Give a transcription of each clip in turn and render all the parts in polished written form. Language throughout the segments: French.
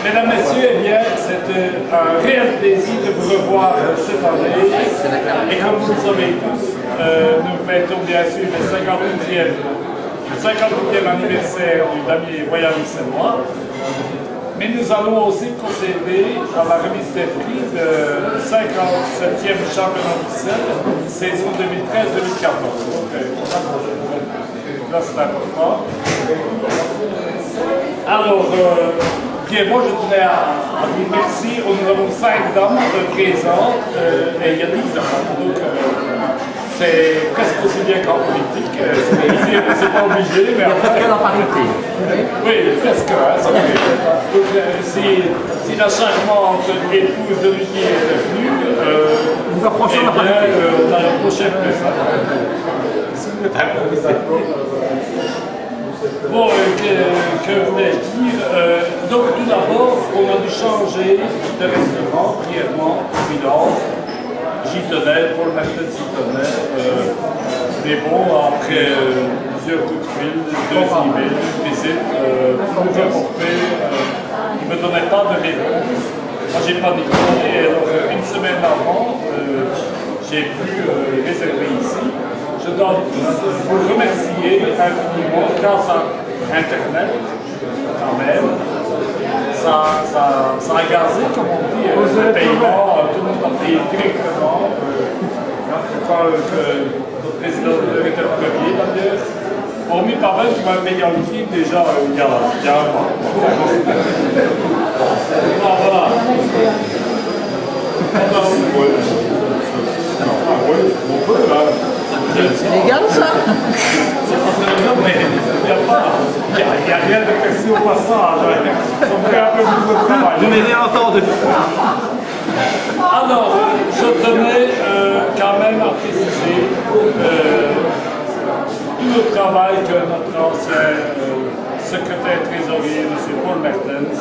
Mesdames, Messieurs, eh bien, c'est un réel plaisir de vous revoir cette année. Et comme vous le savez tous, nous fêtons bien sûr le 58e anniversaire du Damier Royaliste et moi. Mais nous allons aussi procéder à la remise des prix de 57e championnat officiel, saison 2013-2014. Donc, là, c'est important. Alors, bien, moi, je tenais à vous remercier. Nous avons 5 dames présentes et il y a 12 dames. Donc, c'est presque aussi bien qu'en politique. C'est pas obligé, mais en fait. La parité. Oui, presque. Hein, donc, si la charmante épouse de Olivier est venue, nous approchons la parité. Dans la prochaine personne. Bon, que voulais-je dire? Donc, tout d'abord, on a dû changer de restaurant, brièvement, Milan. J'y tenais, Paul Martin s'y tenait. Mais bon, après plusieurs coups de fil, 2 emails, une visite, tout le reporté, il ne me donnait pas de réponse. Moi, j'ai paniqué, et alors, une semaine avant, j'ai pu réserver ici. Je dois vous remercier infiniment grâce à Internet, quand même. Ça a gazé, comme on dit, le paiement, tout le monde a payé directement. Je crois que notre président était le premier d'ailleurs. Hormis par même qui m'a payé en liquide déjà il y a un mois. Voilà. C'est légal ça? Il n'y a rien de précis au passage. On fait un peu plus de travail. Je n'ai rien entendu. Alors, je tenais quand même à préciser tout le travail que notre ancien secrétaire trésorier, M. Paul Mertens,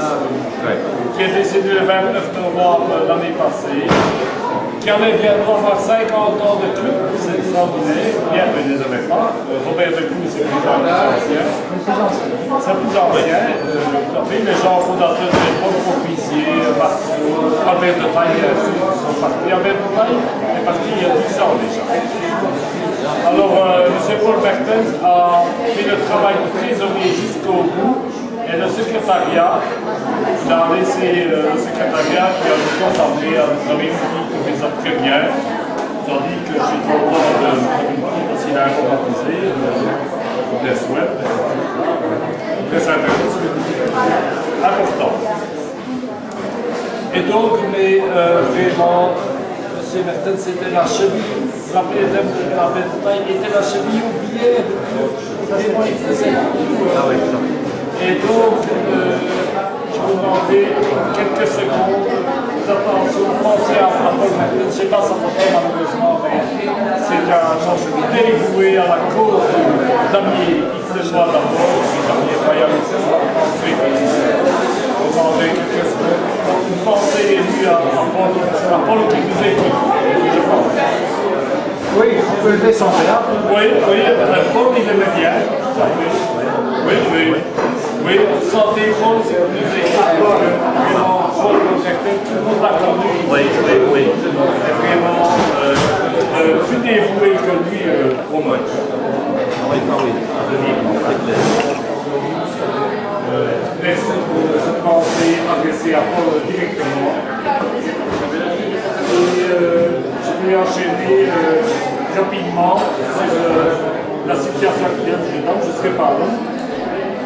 qui est décédé le 29 novembre l'année passée, qui avait bientôt avoir 50 ans de club, c'est extraordinaire, bien que je ne les avais pas. Robert Decou, c'est plus ancien. C'est plus ancien. Les gens fondateurs de l'époque, Corbusier, Marceau, Albert de Taille, bien sûr, sont partis. Albert de Taille est parti il y a 10 ans déjà. Alors, M. Paul Mertens a fait le travail de trésorier jusqu'au bout. Et le secrétariat, il a laissé le secrétariat qui a dû consacrer à notre ami qui fait ça très bien. Tandis que j'ai trop le temps de communiquer parce qu'il a informatisé, des souhaits. Très important. Et donc, mais vraiment, M. Mertens, c'était la cheville, vous vous rappelez le thème de la bataille, était la cheville oubliée. Vraiment, il faisait tout. Ah oui, et donc, je vous demandais quelques secondes d'attention. Pensez à Paul Martin. Je ne sais pas sa photo malheureusement, mais c'est un homme dévoué à la cause de Damier X mois d'abord, et Damier Royaliste. Je vous demandais quelques secondes. Une pensée élue à Paul qui nous écoute, je pense. oui, on peut le descendre là. Oui, Paul il aimait bien. Oui. Oui, santé Paul, c'est comme nous vraiment Paul Martin, tout le monde l'a connu. Oui. C'est vraiment plus dévoué que lui pour moi. Oui. Merci pour cette pensée adressée à Paul directement. Et je vais enchaîner rapidement sur la situation actuelle du jeune homme, je ne serai pas long.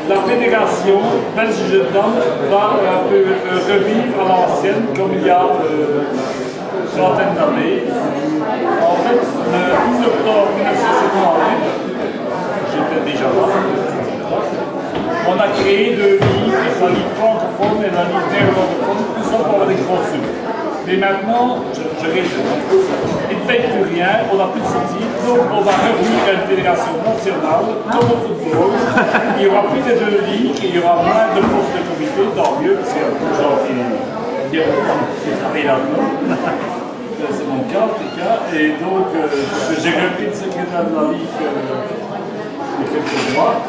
La fédération belge jeune homme va un peu revivre à l'ancienne, comme il y a une trentaine d'années. En fait, le 12 octobre 1978, j'étais déjà là, on a créé 2 ligues, la ligue francophone et la ligue néerlandophone, tout ça pour avoir des gros sous. Mais maintenant, je résume, il ne paye plus rien, on n'a plus de subsides, donc on va revenir à une fédération nationale, comme au football. Il n'y aura plus des 2 ligues, et il y aura moins de postes de comité, tant mieux, parce qu'il y a beaucoup de gens qui travaillent là-dedans. C'est mon cas en tout cas, et donc j'ai repris le secrétaire de la ligue il y a quelques mois.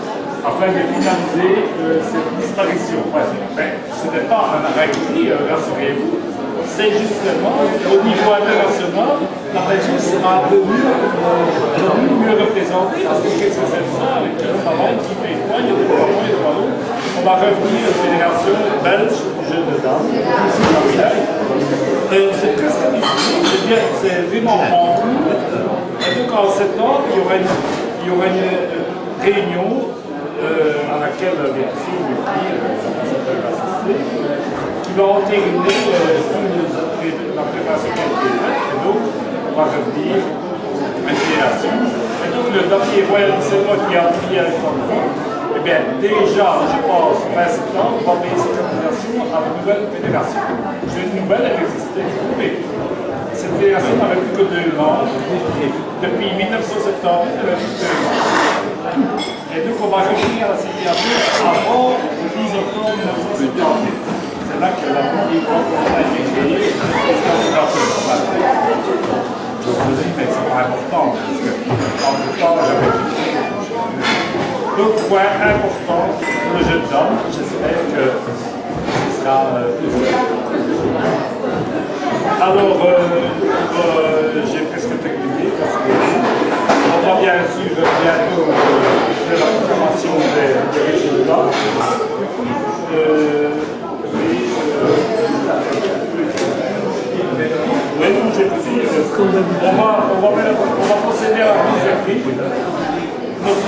afin de finaliser cette disparition. Ce n'est pas un arrêt pris, rassurez-vous. C'est justement au niveau international, la Belgique a devenu mieux représentée parce que qu'est-ce que c'est ça avec le travail qui fait quoi, il y a des points et des points. On va revenir aux fédérations belges du jeu de dames. C'est presque difficile, c'est vraiment en cours. Et donc en septembre, il y aura une réunion à laquelle bien sûr le prix va assister, qui va entériner la préparation qui a été faite. Et donc, on va revenir à une fédération. Et donc, le papier Royal, c'est moi qui a appris avec l'enfant. Eh bien, déjà, je pense, fin septembre, on va payer cette organisation à la nouvelle fédération. Une nouvelle, elle existait. Mais cette fédération n'avait plus que 2 membres. Depuis 1970, elle avait plus que 2 membres. Et donc, on va revenir à la situation avant le 10 octobre 1970. C'est là que la première fois qu'on a été créé, je vous dis, mais c'est pas important, parce que, entre-temps, j'avais d'autres points importants pour le jeu de dames. J'espère que ce sera plus alors, j'ai presque terminé parce qu'on va bien sûr bientôt faire la confirmation des résultats. Oui, non, j'ai dit, on va procéder à la mise à prix. Notre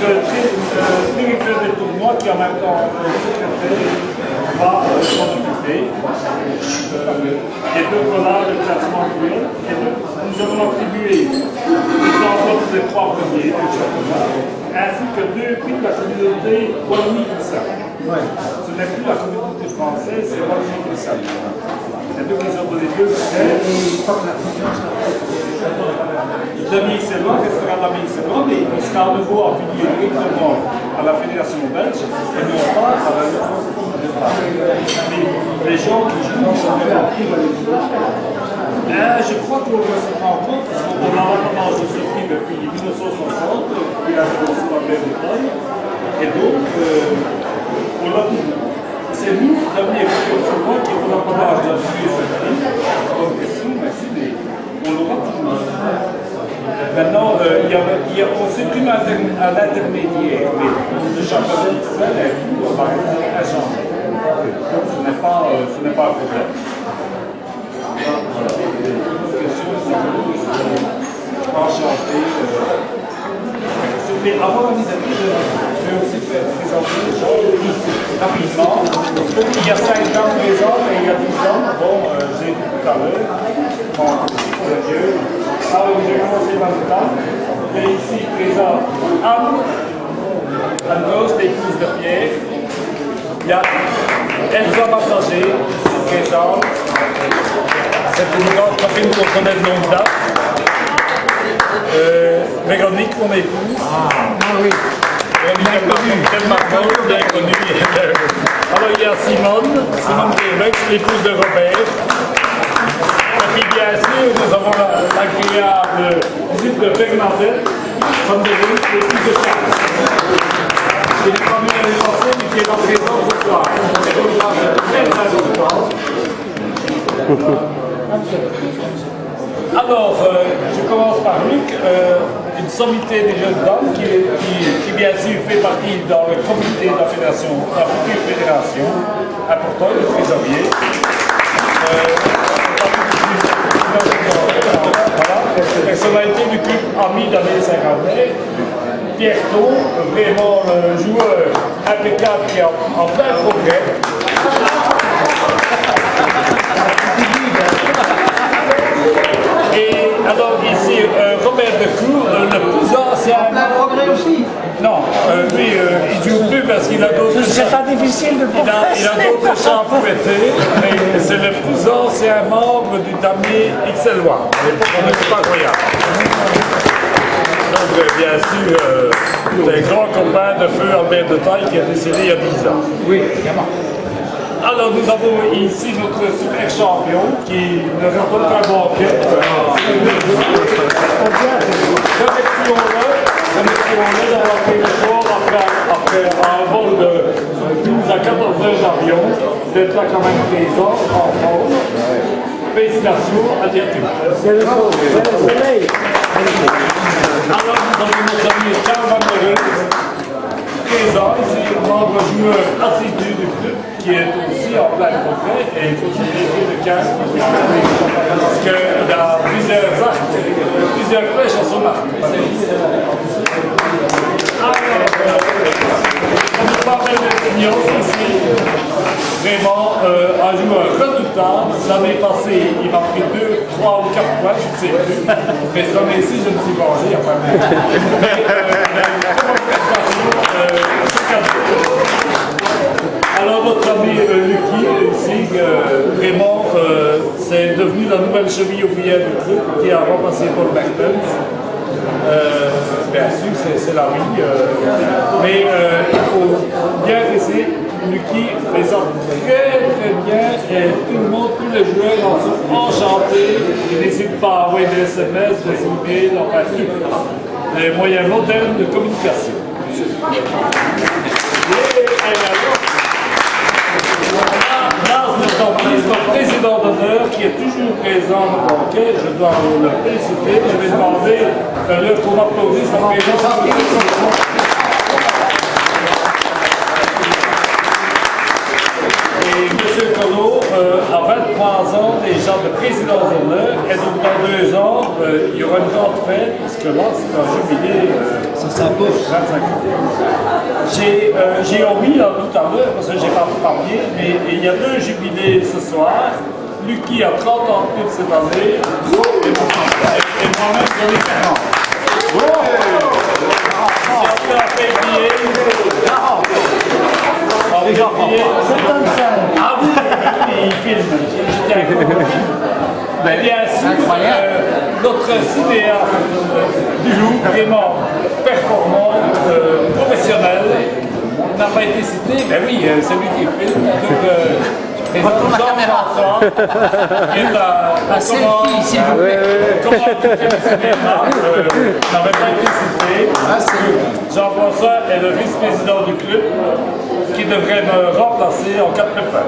directeur des tournois, qui en même temps secrétaire, va s'en occuper. Et donc voilà le classement actuel. Et donc, nous avons attribué les enveloppes des 3 premiers du championnat, ainsi que 2 prix de la communauté Wallonie-Bruxelles. Ce n'est plus la communauté française, c'est Wallonie-Bruxelles. Et donc ils ont donné 2 prix. Le Mixellois restera la Mixellois, mais il sera à nouveau affilié directement à la Fédération belge et non pas à la mais les gens qui jouent sont vraiment pris dans les joueurs. Je crois qu'on se rend compte, parce qu'on a la tendance de ce prix depuis 1960, il a commencé par les détails, et donc on l'a toujours. C'est nous, l'avenir, c'est moi qui avons la tendance d'appuyer ce prix. Bonne question, merci, mais on l'aura toujours. Maintenant, on supprime un intermédiaire, mais le championnat seul va rester inchangé. Ce n'est pas un problème. Enchanté. Mais avant la mise à prix, je vais aussi présenter les choses rapidement. Il y a 5 ans présents et il y a 10 ans. Bon, j'ai dit tout à l'heure. Bon, c'est Dieu. Alors, j'ai commencé par le temps. Il y a ici présent Anne-Rose, l'épouse de Pierre. Il y a Elsa Massager, ici présente. C'est une grande copine qu'on connaît de longue date. Véronique, mon épouse. Oui. Véronique, bien connue. Alors, il y a Simone Québec, l'épouse de Robert. Et puis bien sûr, nous avons l'agréable visite de Bernadette, comme de vous, l'épouse de Charles. C'est une famille de l'année mais qui est en présence ce soir. Et donc, je très alors, je commence par Luc, une sommité des jeunes dames qui bien sûr fait partie dans le comité de la fédération, la future fédération, important, le trésorier. Personnalité du club ami d'année 50. Pierre Thau, vraiment le joueur impeccable qui est en plein progrès. Et alors ici, Robert Decour, le plus ancien... Un progrès aussi. Non, lui, il ne joue plus parce qu'il a d'autres... C'est pas difficile de progresser. Il a d'autres chants à fouetter, mais c'est le plus ancien membre du damier Ixellois. On n'est pas royal. Donc, bien sûr, des grands copains de feu Albert de Taille qui a décédé il y a 10 ans. Oui, évidemment. Alors, nous avons ici notre super champion qui ne raconte pas banquet. Remercions-le d'avoir fait le choix après un présent en forme. Félicitations à Diatou. C'est le soleil. Alors, nous avons notre ami Charles Van der Rust, présent ici, membre joueur assidu du club, qui est aussi en plein progrès et il faut utiliser le casque parce qu'il y a plusieurs actes, plusieurs flèches à son arc. Alors, on nous parle de Tignos ici, vraiment un joueur redoutable. L'année passée, il m'a pris 2, 3 ou 4 points, je ne sais plus. Mais cette année-ci, je me suis vengé. Enfin, mais alors notre ami Lucky ici, vraiment, c'est devenu la nouvelle cheville ouvrière du club qui a remplacé Paul Mertens. Bien sûr, c'est la vie, mais il faut bien laisser Lucky fait ça très bien et tout le monde, tous les joueurs en sont enchantés. Ils n'hésitent pas à envoyer des SMS, des emails, enfin tout. Les moyens modernes de communication. Notre président d'honneur qui est toujours présent dans le banquet, je dois le féliciter. Je vais demander qu'on applaudisse son présence. Et M. Collot a 23 ans déjà de président d'honneur et donc dans 2 ans, il y aura une grande fête parce que là c'est un jubilé. Ça s'impose. 25 ans. J'ai omis tout à l'heure parce que j'ai pas parlé, mais il y a 2 jubilés ce soir. Lucky a 30 ans de plus cette année et moi-même j'en ai 40. Ah oui, il filme. J'étais avec lui. Mais bien sûr, notre cinéaste du jour, vraiment performant, professionnel, n'a pas été cité. Ben oui, c'est lui qui filme. Retourne la caméra. Qui est Un selfie, s'il vous plaît. Comment le cinéma n'avait pas été cité. Jean-François est le vice-président du club qui devrait me remplacer en cas de pépin.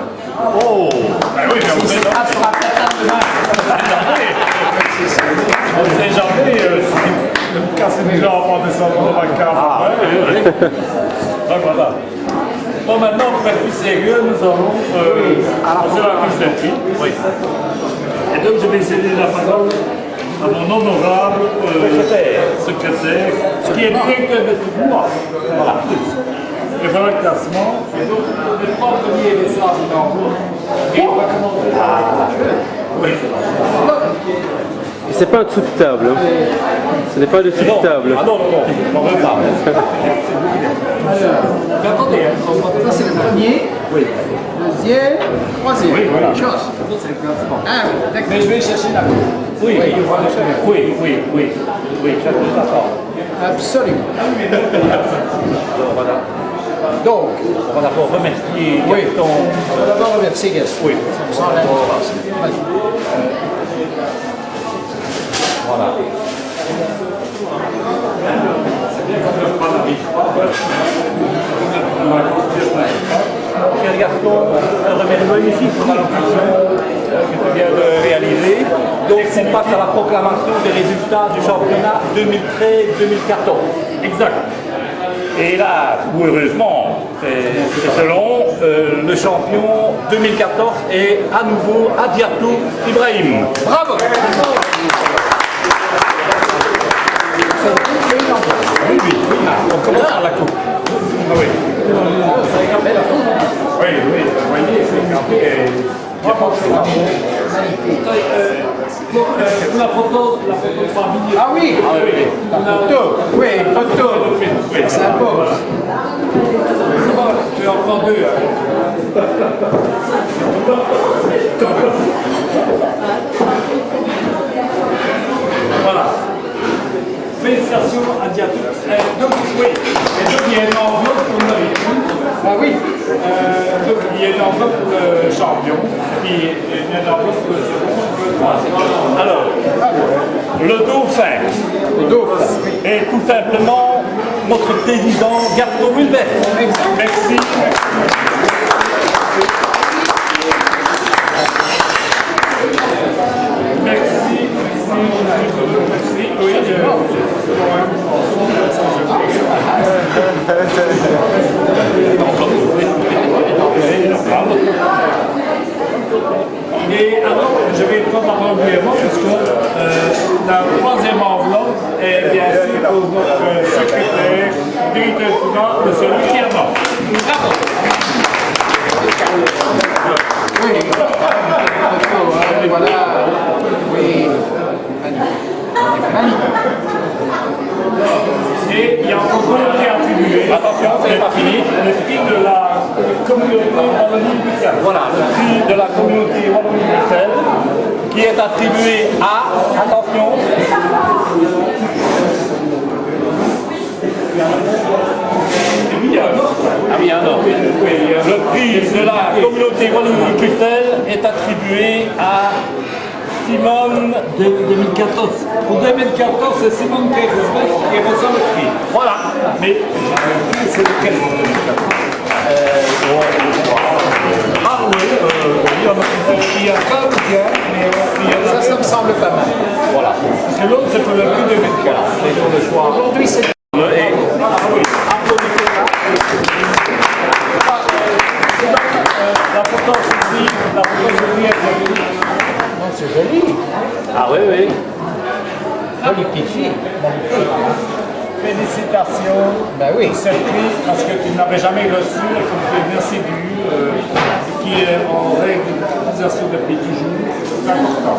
Oh! Ben oui, mais on sait donc. On ne sait jamais si casser des gens en descendant dans ma cave. Donc voilà. Bon, maintenant, pour être plus sérieux, nous allons passer la rue. Oui. Et donc, je vais céder la parole à mon honorable secrétaire, qui est directeur de tout moi. Voilà. Et voilà le classement. Et donc, les 3 premiers messages en haut. Et on va commencer par. Oui. C'est pas un dessous de table. Hein. Ce n'est pas un dessous de table. Ah non, non, non. On repart. Mais attendez, Ça, c'est le premier. oui. Deuxième. Troisième. Oui, voilà. Chose. C'est le classement. Ah oui, d'accord. Mais je vais chercher la coupe. Oui, oui, oui, ça peut s'attendre. Absolument. Alors voilà. Donc, On va d'abord remercier oui, Gaston. on va d'abord remercier Gaston. Oui. Sans la Vas-y. Voilà. C'est bien qu'on ne pas n'arrive pas. Pierre Gaston, un magnifique pour l'allocution que tu viens de réaliser. Donc, on passe à la proclamation des résultats du championnat 2013-2014. Exact. Et là, ou heureusement, c'est selon, le champion 2014 est à nouveau Adiatou Ibrahim. Bravo! Oui, oui, on commence par la coupe. Ah oui. Oui, oui, vous voyez, c'est écarté et il n'y a pas de la photo de famille. Ah oui, La photo. Oui, photo. Ça impose. Tu en prends 2. Voilà. Félicitations à Diatou. Donc, oui, et donc il y a une enveloppe pour le Ah oui. donc il y a une enveloppe pour le champion, puis il y a une enveloppe pour le second, pour le troisième. Alors, le dauphin est tout simplement notre président Gaston Wilbert. Merci. Merci. Oui, et alors, je vais prendre la parole brièvement parce que la troisième enveloppe est bien sûr pour notre secrétaire, directeur courant, M. Lucie Arnaud. Bravo. Oui, voilà. Oui, magnifique. Et il y a encore un qui est attribué. Attention, c'est pas fini. Le prix de la communauté Wallonie-Bruxelles. Voilà, le prix de la communauté Wallonie-Bruxelles qui est attribué à, attention, le prix de la communauté Wallonie-Bruxelles est attribué à Simone 2014. Pour 2014, c'est Simone Kersbeck qui reçoit le prix. Voilà. Mais c'est lequel pour 2014 Ah oui, il y a pas ou bien, mais Ça me semble pas mal. voilà. Parce que l'autre, c'est pour le prix 2014. C'est pour le choix. Aujourd'hui, c'est... La photo aussi est Non, c'est joli. Ah oui, oui. Jolie petite fille. félicitations Ben oui. pour ce prix parce que tu n'avais jamais reçu et que tu es bien séduit, qui est en règle d'utilisation depuis toujours. C'est important.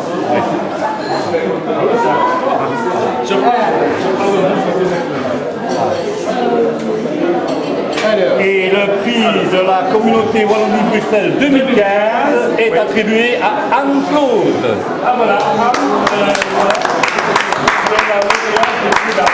Je parle Alors, Et le prix de la communauté Wallonie-Bruxelles 2015 est attribué à Anne-Claude. Ah voilà, Anne, voilà. La lauréate du prix de la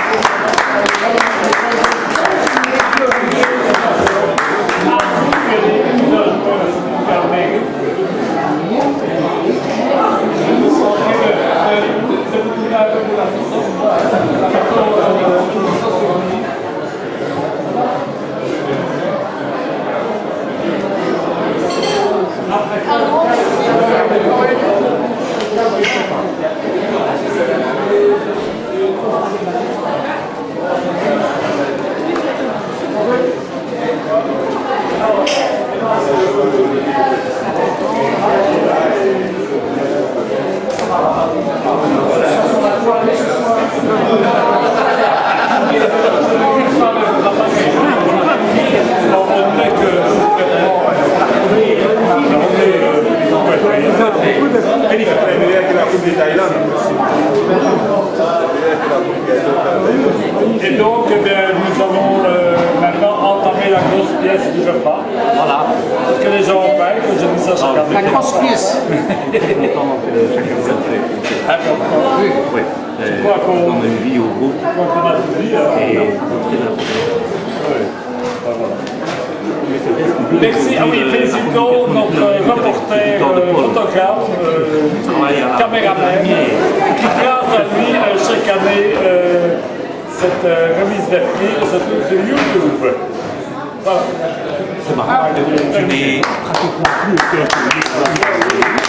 Et donc, eh bien, nous allons maintenant entamer la grosse pièce du repas. Voilà. Ce que les gens ont fait, que je dis ça chaque année. la grosse pièce. Oui. Tu crois qu'on On a une vie au groupe a tout dit, hein? et Merci, ah oui, félicitons notre reporter, photographe, caméraman, qui grâce à lui, chaque année, cette remise de prix se trouve sur YouTube. Voilà. c'est marrant. Je n'ai pratiquement plus aucun public.